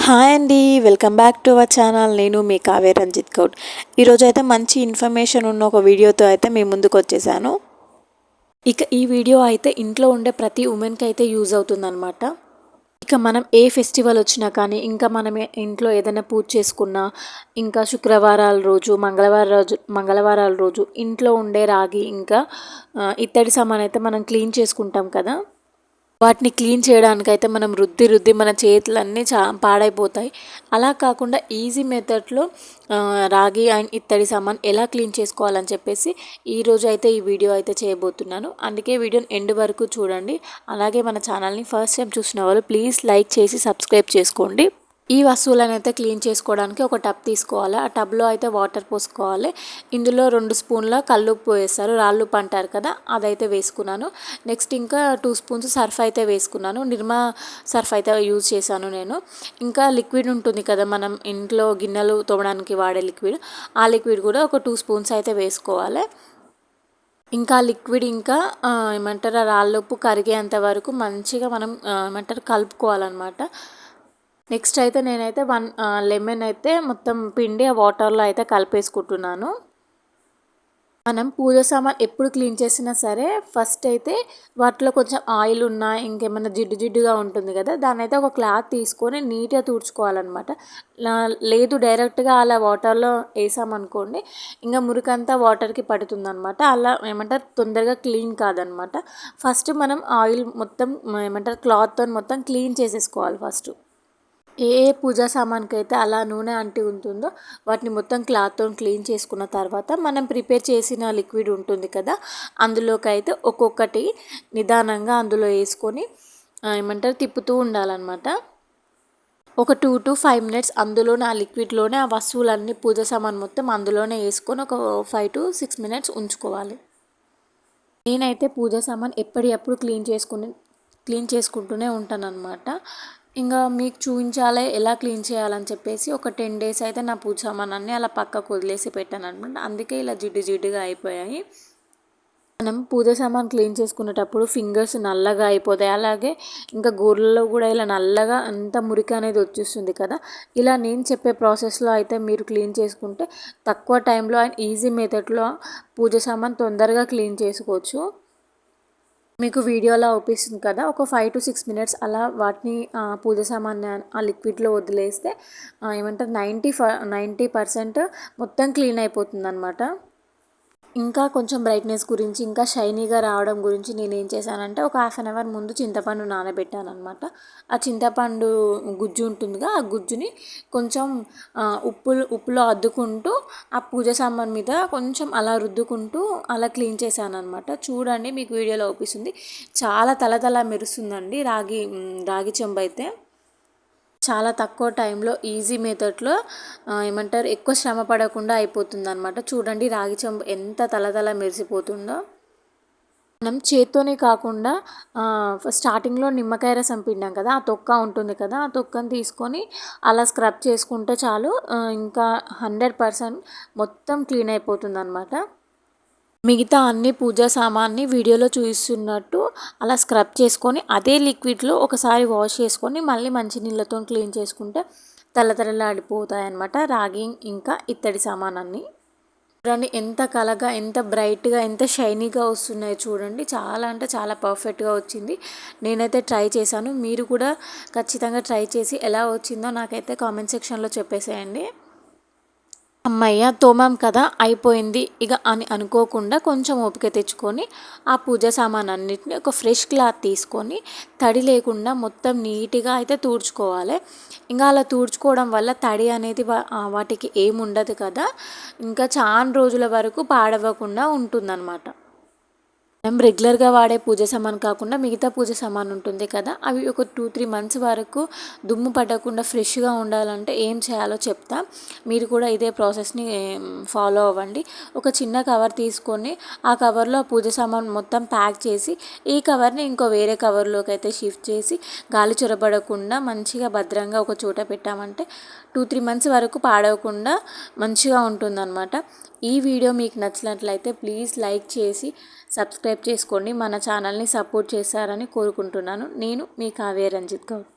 Hi అండి, welcome back to our channel. నేను మీ కావ్య రంజిత్ గౌడ్. ఈరోజు అయితే మంచి ఇన్ఫర్మేషన్ ఉన్న ఒక వీడియోతో అయితే మీ ముందుకు వచ్చేసాను. ఇక ఈ వీడియో అయితే ఇంట్లో ఉండే ప్రతి ఉమెన్కి అయితే యూజ్ అవుతుందన్నమాట. ఇక మనం ఏ ఫెస్టివల్ వచ్చినా కానీ, ఇంకా మనం ఇంట్లో ఏదైనా పూజ చేసుకున్నా, ఇంకా శుక్రవారాల రోజు, మంగళవారాల రోజు ఇంట్లో ఉండే రాగి ఇంకా ఇత్తడి సామాన్ అయితే మనం క్లీన్ చేసుకుంటాం కదా. వాటిని క్లీన్ చేయడానికైతే మనం రుద్ది మన చేతులన్నీ పాడైపోతాయి. అలా కాకుండా ఈజీ మెథడ్లో రాగి అండ్ ఇత్తడి సామాన్ ఎలా క్లీన్ చేసుకోవాలని చెప్పేసి ఈరోజు అయితే ఈ వీడియో అయితే చేయబోతున్నాను. అందుకే వీడియోని ఎండ్ వరకు చూడండి. అలాగే మన ఛానల్ని ఫస్ట్ టైం చూసిన వాళ్ళు ప్లీజ్ లైక్ చేసి సబ్స్క్రైబ్ చేసుకోండి. ఈ వస్తువులను అయితే క్లీన్ చేసుకోవడానికి ఒక టబ్ తీసుకోవాలి. ఆ టబ్లో అయితే వాటర్ పోసుకోవాలి. ఇందులో 2 స్పూన్ల కల్లుప్పు వేస్తారు, రాళ్ళుప్పు అంటారు కదా, అదైతే వేసుకున్నాను. నెక్స్ట్ ఇంకా 2 స్పూన్స్ సర్ఫ్ అయితే వేసుకున్నాను. నిర్మా సర్ఫ్ అయితే యూజ్ చేశాను నేను. ఇంకా లిక్విడ్ ఉంటుంది కదా, మనం ఇంట్లో గిన్నెలు తోమడానికి వాడే లిక్విడ్, ఆ లిక్విడ్ కూడా ఒక 2 స్పూన్స్ అయితే వేసుకోవాలి. ఇంకా లిక్విడ్ ఇంకా ఏమంటారు రాళ్ళుప్పు కరిగేంత వరకు మంచిగా మనం ఏమంటారు కలుపుకోవాలన్నమాట. నెక్స్ట్ అయితే నేనైతే 1 లెమన్ అయితే మొత్తం పిండి ఆ వాటర్లో అయితే కలిపేసుకుంటున్నాను. మనం పూజ సామాన్ ఎప్పుడు క్లీన్ చేసినా సరే ఫస్ట్ అయితే వాటిలో కొంచెం ఆయిల్ ఉన్నా ఇంకేమైనా జిడ్డుగా ఉంటుంది కదా, దాన్ని అయితే ఒక క్లాత్ తీసుకొని నీట్గా తుడుచుకోవాలన్నమాట. లేదు డైరెక్ట్గా అలా వాటర్లో వేసామనుకోండి, ఇంకా మురికంతా వాటర్కి పడుతుందన్నమాట. అలా ఏమంటారు తొందరగా క్లీన్ కాదనమాట. ఫస్ట్ మనం ఆయిల్ మొత్తం ఏమంటారు క్లాత్తో మొత్తం క్లీన్ చేసేసుకోవాలి. ఫస్ట్ ఏ పూజా సామాన్కి అయితే అలా నూనె అంటి ఉంటుందో వాటిని మొత్తం క్లాత్తో క్లీన్ చేసుకున్న తర్వాత మనం ప్రిపేర్ చేసిన లిక్విడ్ ఉంటుంది కదా, అందులోకి అయితే ఒక్కొక్కటి నిదానంగా అందులో వేసుకొని ఏమంటారు తిప్పుతూ ఉండాలన్నమాట. ఒక 2 to 5 మినిట్స్ అందులోనే ఆ లిక్విడ్లోనే ఆ వస్తువులన్నీ పూజ సామాన్ మొత్తం అందులోనే వేసుకొని ఒక 5 to 6 మినిట్స్ ఉంచుకోవాలి. నేనైతే పూజ సామాన్ ఎప్పటికప్పుడు క్లీన్ చేసుకుంటూనే ఉంటాను అనమాట. ఇంకా మీకు చూపించాలి ఎలా క్లీన్ చేయాలని చెప్పేసి ఒక 10 days అయితే నా పూజ సామాన్ని అలా పక్కకు వదిలేసి పెట్టాను అనమాట. అందుకే ఇలా జిడ్డుగా అయిపోయాయి. మనం పూజ సామాన్ క్లీన్ చేసుకునేటప్పుడు ఫింగర్స్ నల్లగా అయిపోతాయి. అలాగే ఇంకా గోర్లలో కూడా ఇలా నల్లగా అంత మురికి అనేది వచ్చేస్తుంది కదా. ఇలా నేను చెప్పే ప్రాసెస్లో అయితే మీరు క్లీన్ చేసుకుంటే తక్కువ టైంలో అండ్ ఈజీ మెథడ్లో పూజ సామాన్ తొందరగా క్లీన్ చేసుకోవచ్చు. మీకు వీడియోలో అవుపిస్తుంది కదా, ఒక 5 to 6 మినిట్స్ అలా వాటిని పూజ సామాన్ని ఆ లిక్విడ్లో వదిలేస్తే ఏమంటారు 90% మొత్తం క్లీన్ అయిపోతుంది అనమాట. ఇంకా కొంచెం బ్రైట్నెస్ గురించి ఇంకా షైనీగా రావడం గురించి నేను ఏం చేశానంటే ఒక 1/2 hour ముందు చింతపండు నానబెట్టాను అనమాట. ఆ చింతపండు గుజ్జు ఉంటుందిగా, ఆ గుజ్జుని కొంచెం ఉప్పులో అద్దుకుంటూ ఆ పూజ సామాన్ మీద కొంచెం అలా రుద్దుకుంటూ అలా క్లీన్ చేశాను అనమాట. చూడండి మీకు వీడియోలో అవుపిస్తుంది. చాలా తల మెరుస్తుందండి రాగి చెంబు అయితే. చాలా తక్కువ టైంలో ఈజీ మెథడ్లో ఏమంటారు ఎక్కువ శ్రమ పడకుండా అయిపోతుంది అనమాట. చూడండి రాగి చెంబు ఎంత తల మెరిసిపోతుందో. మనం చేత్తోనే కాకుండా స్టార్టింగ్లో నిమ్మకాయ రసం పిండాం కదా, ఆ తొక్క ఉంటుంది కదా, ఆ తొక్కను తీసుకొని అలా స్క్రబ్ చేసుకుంటే చాలు, ఇంకా 100% మొత్తం క్లీన్ అయిపోతుంది అనమాట. మిగతా అన్ని పూజా సామాన్ని వీడియోలో చూపిస్తున్నట్టు అలా స్క్రబ్ చేసుకొని అదే లిక్విడ్లో ఒకసారి వాష్ చేసుకొని మళ్ళీ మంచినీళ్ళతో క్లీన్ చేసుకుంటే తలతలలాడిపోతాయి అన్నమాట రాగి ఇంకా ఇత్తడి సామాన్ చూడండి ఎంత కలగా, ఎంత బ్రైట్గా, ఎంత షైనీగా వస్తున్నాయో చూడండి. చాలా అంటే చాలా పర్ఫెక్ట్గా వచ్చింది. నేనైతే ట్రై చేశాను. మీరు కూడా ఖచ్చితంగా ట్రై చేసి ఎలా వచ్చిందో నాకైతే కామెంట్ సెక్షన్లో చెప్పేసేయండి. అమ్మయ్య తోమాం కదా అయిపోయింది ఇక అని అనుకోకుండా కొంచెం ఓపిక తెచ్చుకొని ఆ పూజ సామాన్ అన్నిటిని ఒక ఫ్రెష్ క్లాత్ తీసుకొని తడి లేకుండా మొత్తం నీట్గా అయితే తుడుచుకోవాలి. ఇంకా అలా తుడుచుకోవడం వల్ల తడి అనేది వాటికి ఏముండదు కదా, ఇంకా చాలా రోజుల వరకు పాడవకుండా ఉంటుందన్నమాట. మనం రెగ్యులర్గా వాడే పూజ సామాన్ కాకుండా మిగతా పూజ సామాన్ ఉంటుంది కదా, అవి ఒక 2-3 మంత్స్ వరకు దుమ్ము పట్టకుండా ఫ్రెష్గా ఉండాలంటే ఏం చేయాలో చెప్తా. మీరు కూడా ఇదే ప్రాసెస్ని ఫాలో అవ్వండి. ఒక చిన్న కవర్ తీసుకొని ఆ కవర్లో పూజ సామాన్ మొత్తం ప్యాక్ చేసి ఈ కవర్ని ఇంకో వేరే కవర్లోకి అయితే షిఫ్ట్ చేసి గాలి చొరబడకుండా మంచిగా భద్రంగా ఒక చోట పెట్టామంటే 2-3 మంత్స్ వరకు పాడవకుండా మంచిగా ఉంటుందన్నమాట. ఈ వీడియో మీకు నచ్చినట్లయితే ప్లీజ్ లైక్ చేసి సబ్స్క్రైబ్ చేసుకోండి. మన ఛానల్ని సపోర్ట్ చేస్తారని కోరుకుంటున్నాను. నేను మీ కావ్య రంజిత్ గౌడ్.